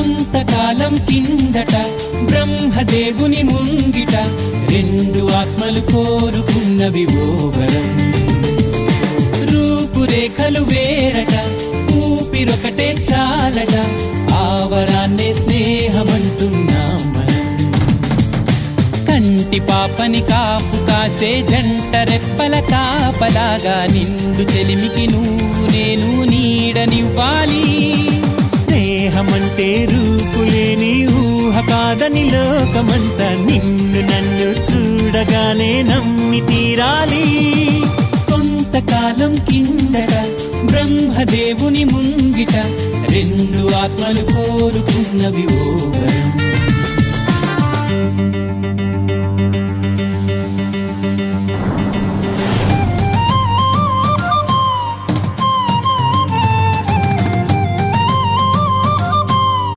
కొంతకాలం కిందట బ్రహ్మదేవుని ముంగిట రెండు ఆత్మలు కోరుకున్నవి ఓ వరం. రూపురేఖలు వేరట, ఊపిరొకటే చాలట, ఆ వరాన్నే స్నేహమంటున్నాం మనం. కంటి పాపని కాపు కాసే జంట రెప్పల కాపలాగా నిండు చెలిమికి నువ్వు నేను నీడనివ్వాలి. స్నేహమంటే రూపులేని ఊహ కాదని లోకమంతా నిన్ను నన్ను చూడగానే నమ్మి తీరాలి. కొంతకాలం కిందట బ్రహ్మదేవుని ముంగిట రెండు ఆత్మలు కోరుకున్నవి ఓ వరం.